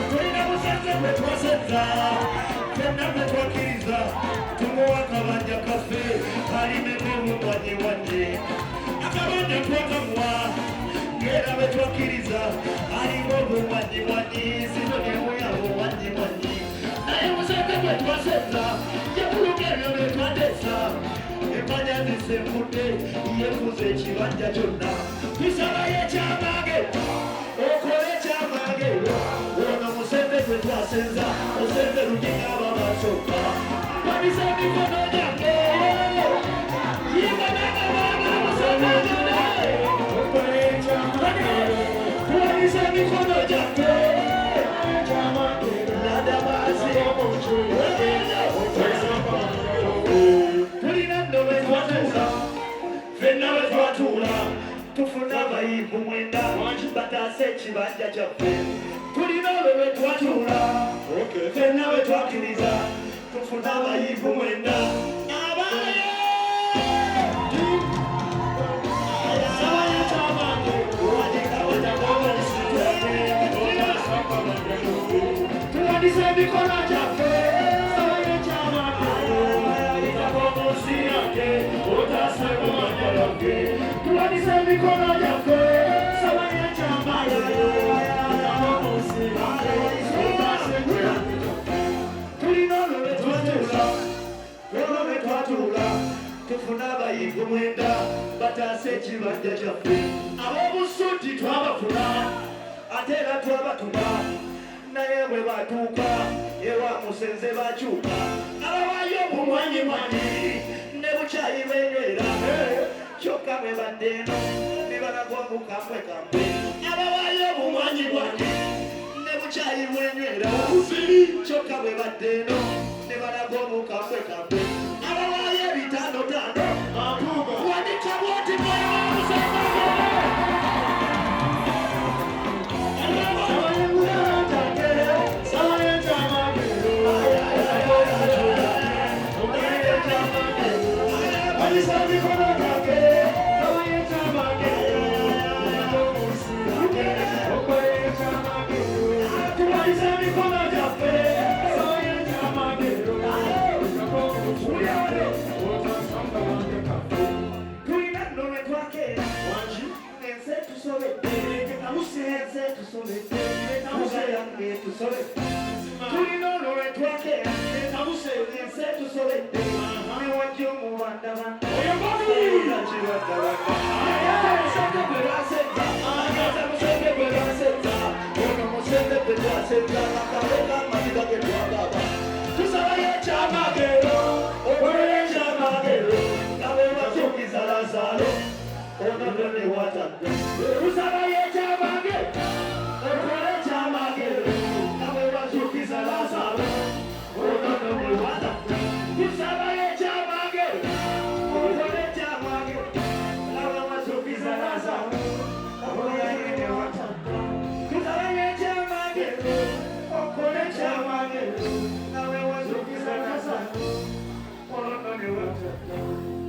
tulina musenze gwe twasenza fenna gwe twakkiriza tumuwa akabanja kaffe alimeko omumwanyi wanne akabanja twakamuwa ngera bwe twakkiriza alimu obumwanyi sino nemuyabo mwanyi naye musenze gwe twasenza yebuluga ebyo bye twateesa emmanya zisembudde yefuza ekibanja kyonna tusabayo ekyamange okole ekyamange ono musembe gwe twasenza osembe luginga ababasooka panisa emikono gyange yimba n'abaana musembe gyone okole ekyamange panisa emikono gyange nadabasi tulina nno bwe twatuula fenna bwe twatuula tufuna abayivu mwenda bataasa ekibanja kyaffe tulina olwo bwe twatuula fenna bwe twakkiriza tufuna abayivu mwenda abaye tuwandiisa emikono gyaffe tuwandiisa emikono gyaffe sabanya kyambaye tulina olwo lwe twatuula tufuna abayivu mwenda bataasa ekibanja kyaffe ab'obusuuti twabafuna ate era twabatuma naye bwe batuuka ewa musenze bakyuka abawaayo obumwanyimwanyi ne bukyayi benywera kyokka bwe badde eno ne balagwa mukambwe kambwe abawaayo obumwanyimwanyi ne bukyayi bwenywera kyokka bwe badde eno ne balagwa mukambwe kambwe abawaayo ebitaanotaano wanika bwoti tulina olwo lwe twakera ense tusobedde newajja omubandabanda musenge gwe basenza musenge gwe basenza ono musenge gwe twasenza akabeka amaziga ge twagaba tusabayo ekyamagero okolera ekyamagero nabe bazuukiza Lazaalo ono tonewatadde tusabayo ekyamagero okolera ekyamagero nabe bazuukiza Lazaalo ono tonewatadde tusabayo ekyamagero okolera ekyamagero nabe bazuukiza Lazaalo tusabayo ekyamagero okolera ekyamagero nabe bazuukiza Lazaalo ono tonewatadde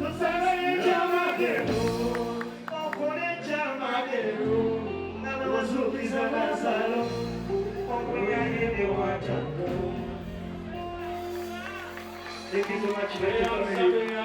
tusabayo ekyamagero okolera ekyamagero nabe bazuukiza Lazaalo omuyanye newatadde. Thank you so much.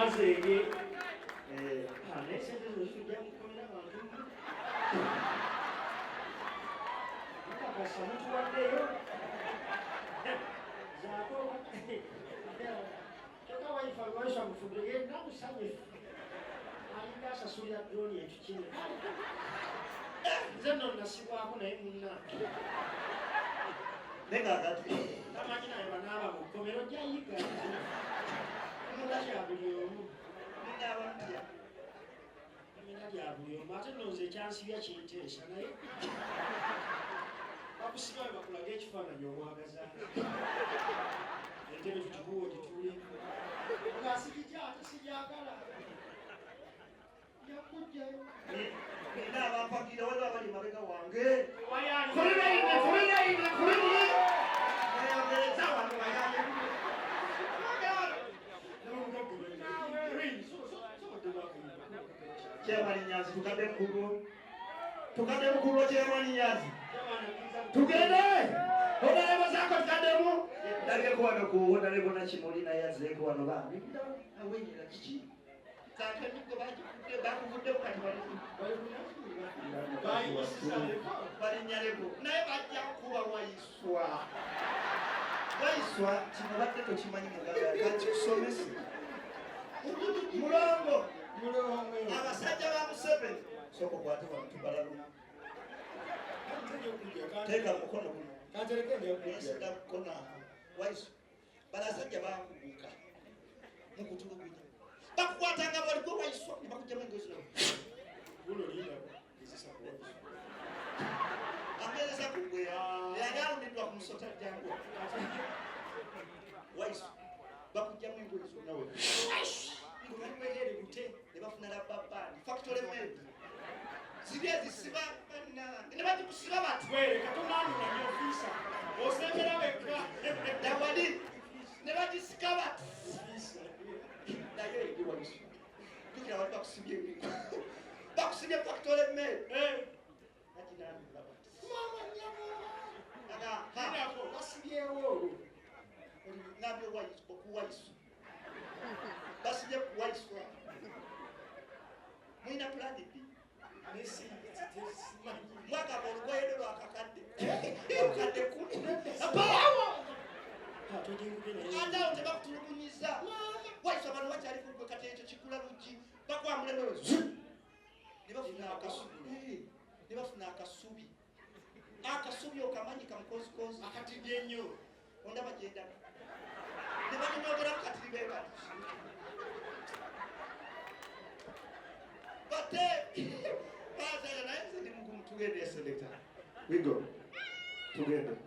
Tugende Nabye ko wano kuwona lebo na kimuli na yazeko wano bambi. Awenyera kiki. Kaka niko bakuvudde kati bali nyalebo. Naye bajja kuba wayiswa. Wayiswa kino badde tokimanyi muganda kati kusomesa. Mulongo. Abasajja ba Museveni. Soko kwate bantu balalu. Teka mukono guno. Kanterekende okuyisa kona. Waisu. Barasajja bakubuka. Mukutulugunya. Bakwatanga bali ko waisu ne bakujja mengozi no. Gulo linda izisa ko. Ambeleza kugwe. Yagalo nditwa kumusota jangu. Waisu. Bakujja mengozi nawe. Ngomwegere gute ne bafuna la baba. Factory made. Zibezi siba na ne bati kusiba batu. Wewe katonani na ofisa. Osembera weka. Dawadi. Ne bati sikaba. Dayo ndi walisu. Tukira watu bakusibye. Bakusibye factory made. Ati nani baba. Mama nyama. Aga ha ko basibye wo. Nabyo walisu okuwalisu. Basibye kuwalisu. Mwina plani bi. Nisi mwaka bolgoye ndo akakade akakade kuni abawo anda uteba kutulugunyiza waisha abantu bachali ku kate echo chikula ruji bakwa mulendo nibafuna akasubi okamanyi kamkozi kozi akatibye nnyo onda bagenda nibani nyogera katibe kati bate together, selector. We go together.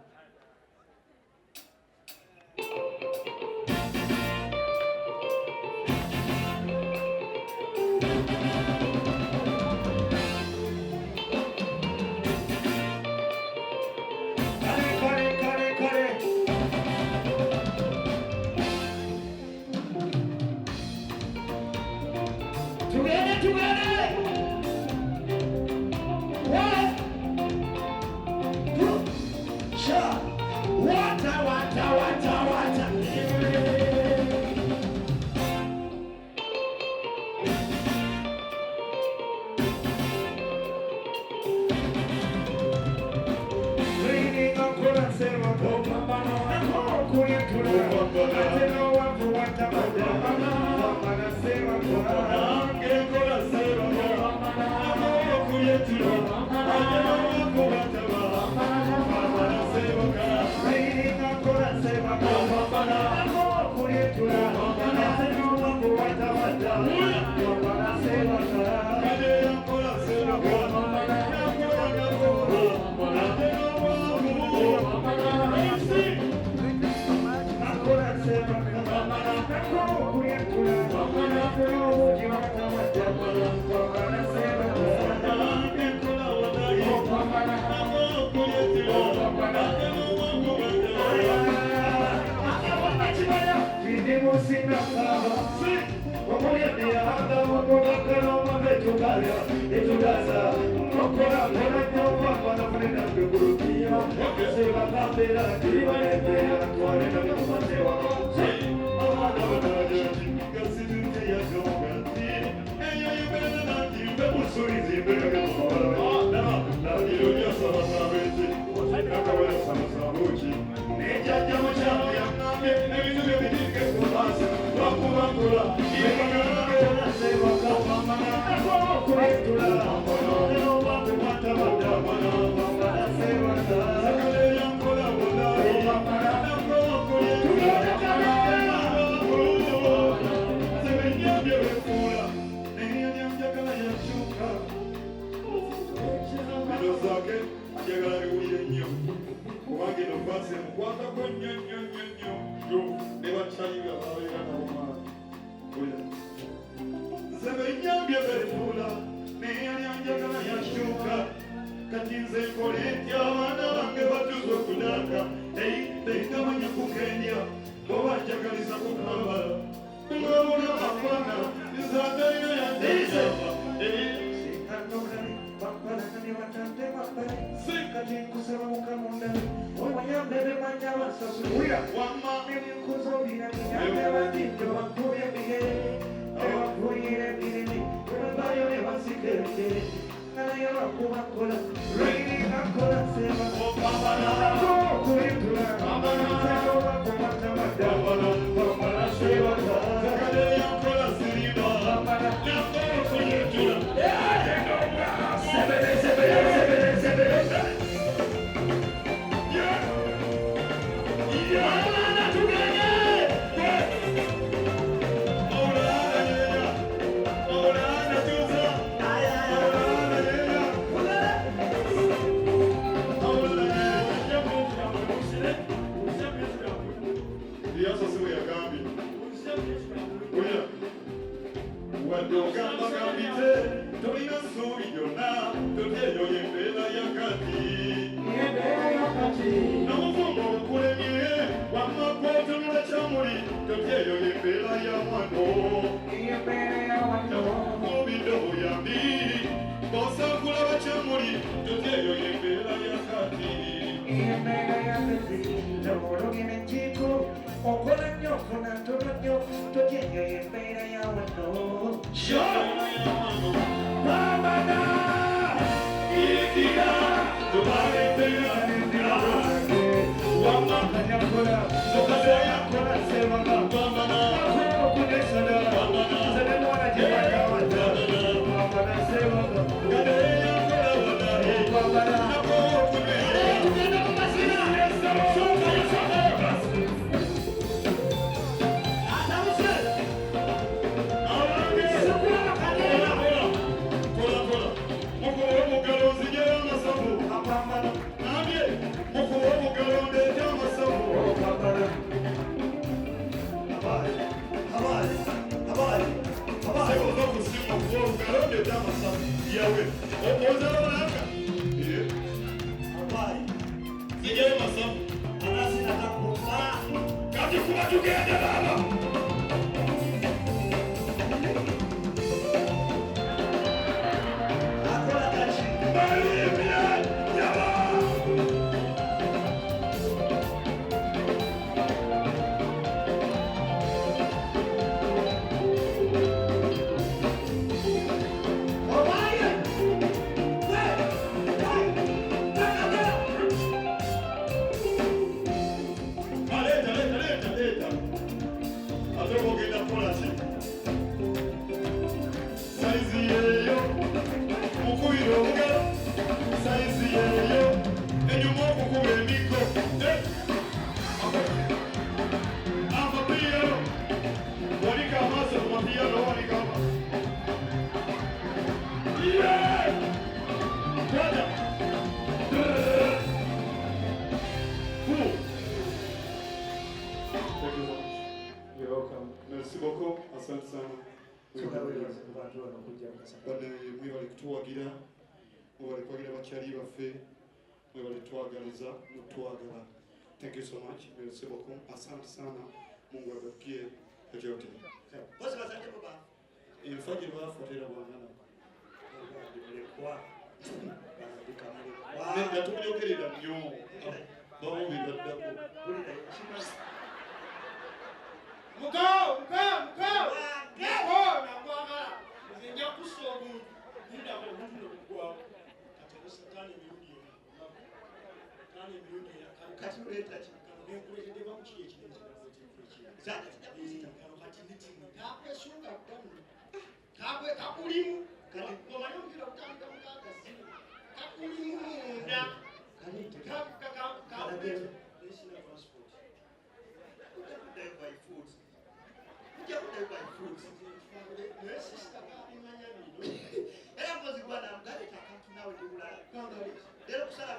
Sing bebe manja wasakuya wama mimi kuzobira nyame badinjo bakuye bigere ewa kuyire bigere bayo ne basikete nana yaba kubakola reini nakola sema obabana ko kuitura abana ko bakomata madabana bamala sewa zakale yakola siriba abana nako kuitura sebele Thank you so much. Merci beaucoup. Asante sana. Mungu awabariki yote. Bosi basante baba. Ilifanye wafuatela bwana. Nilikuwa Nenda tukujokerera byo. Bawo bidadako. Mukao. Na kwagala. Nja kusobu. Nda ko hundu kwa. Ati satani mirudi. Tani mirudi kati uleta chikano nekuweze deva kuchiye chine zaka zitakuita kano kati nditi ngakwe shunga kutamu kakwe kakulimu kati ngoma yongira kutanga mukaka zino kakulimu nda kati kakwe national transport kudai by food nesi sitaka imanya bino era mpozi bwana mgale takatu nawe ndibula kanga lero kusala